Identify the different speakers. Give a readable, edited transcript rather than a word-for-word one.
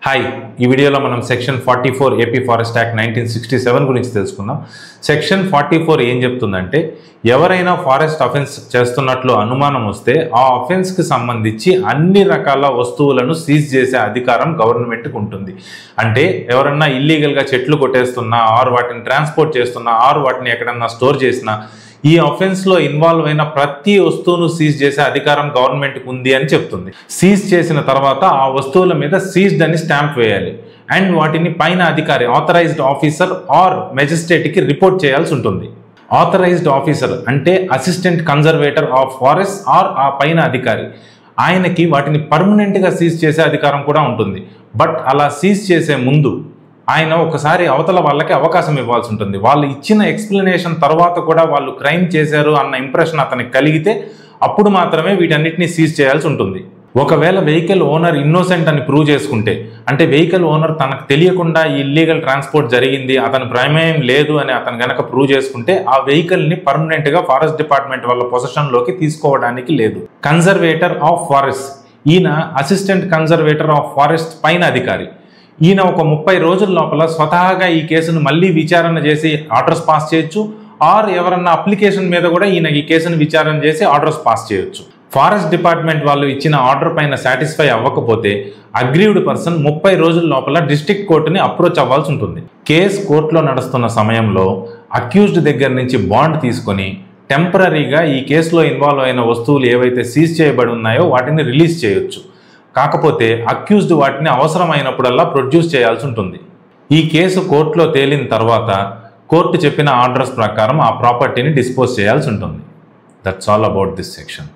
Speaker 1: Hi ఈ వీడియోలో మనం సెక్షన్ 44 ఏపీ ఫారెస్ట్ యాక్ట్ 1967 గురించి తెలుసుకుందాం. సెక్షన్ 44 ఏం చెప్తుందంటే ఎవరైనా ఫారెస్ట్ అఫెన్స్ చేస్తున్నట్లు అనుమానం వస్తే ఆ అఫెన్స్ కి సంబంధించి అన్ని రకాల వస్తువులను సీజ్ చేసే అధికారం గవర్నమెంట్ కు ఉంటుంది. అంటే ఎవరన్నా ఇల్లీగల్ గా చెట్లు కొట్టేస్తున్నా ఆర్ వాటిని ట్రాన్స్పోర్ట్ చేస్తున్నా ఆర్ వాటిని ఎక్కడన్నా స్టోర్ చేసినా ఈ అఫెన్స్ లో ఇన్వాల్వ్ అయిన ప్రతి వస్తువును సీజ్ చేసే అధికారం గవర్నమెంట్ కు ఉంది అని చెప్తుంది. సీజ్ చేసిన తర్వాత ఆ వస్తువుల మీద సీజ్డ్ అని స్టాంప్ వేయాలి అండ్ వాటిని పైన అధికారి ఆథరైజ్డ్ ఆఫీసర్ ఆర్ మెజిస్ట్రేట్ కి రిపోర్ట్ చేయాల్సి ఉంటుంది. ఆథరైజ్డ్ ఆఫీసర్ అంటే assistant conservator of forest or ఆ పైన అధికారి. ఆయనకి వాటిని పర్మనెంట్ గా సీజ్ చేసే అధికారం కూడా ఉంటుంది. బట్ అలా సీజ్ చేసే ముందు ఆయన ఒకసారి అవతల వాళ్ళకి అవకాశం ఇవ్వాల్సి ఉంటుంది. వాళ్ళు ఇచ్చిన ఎక్స్ప్లెనేషన్ తర్వాత కూడా వాళ్ళు క్రైమ్ చేశారు అన్న ఇంప్రెషన్ అతనికి కలిగితే అప్పుడు మాత్రమే వీటన్నిటిని సీజ్ చేయాల్సి ఉంటుంది. ఒకవేళ వెహికల్ ఓనర్ ఇన్నోసెంట్ అని ప్రూవ్ చేసుకుంటే, అంటే వెహికల్ ఓనర్ తనకు తెలియకుండా ఈ ఇల్లీగల్ ట్రాన్స్పోర్ట్ జరిగింది అతని ప్రమేయం లేదు అని అతను గనక ప్రూవ్ చేసుకుంటే ఆ వెహికల్ని పర్మనెంట్ గా ఫారెస్ట్ డిపార్ట్మెంట్ వాళ్ళ పొజిషన్లోకి తీసుకోవడానికి లేదు. కన్జర్వేటర్ ఆఫ్ ఫారెస్ట్ ఈయన అసిస్టెంట్ కన్జర్వేటర్ ఆఫ్ ఫారెస్ట్ పైన అధికారి. ఈయన ఒక 30 రోజుల లోపల స్వతహాగా ఈ కేసును మళ్ళీ విచారణ చేసి ఆర్డర్స్ పాస్ చేయొచ్చు ఆర్ ఎవరన్నా అప్లికేషన్ మీద కూడా ఈయన ఈ కేసును విచారణ చేసి ఆర్డర్స్ పాస్ చేయొచ్చు. ఫారెస్ట్ డిపార్ట్మెంట్ వాళ్ళు ఇచ్చిన ఆర్డర్ పైన సాటిస్ఫై అవ్వకపోతే అగ్రీవ్డ్ పర్సన్ 30 రోజుల లోపల డిస్ట్రిక్ట్ కోర్టుని అప్రోచ్ అవ్వాల్సి ఉంటుంది. కేసు కోర్టులో నడుస్తున్న సమయంలో అక్యూజ్డ్ దగ్గర నుంచి బాండ్ తీసుకొని టెంపరీగా ఈ కేసులో ఇన్వాల్వ్ అయిన వస్తువులు ఏవైతే సీజ్ చేయబడి ఉన్నాయో వాటిని రిలీజ్ చేయొచ్చు. కాకపోతే అక్యూజ్డ్ వాటిని అవసరమైనప్పుడల్లా ప్రొడ్యూస్ చేయాల్సి ఉంటుంది. ఈ కేసు కోర్టులో తేలిన తర్వాత కోర్టు చెప్పిన ఆర్డర్స్ ప్రకారం ఆ ప్రాపర్టీని డిస్పోజ్ చేయాల్సి ఉంటుంది. That's all about this section.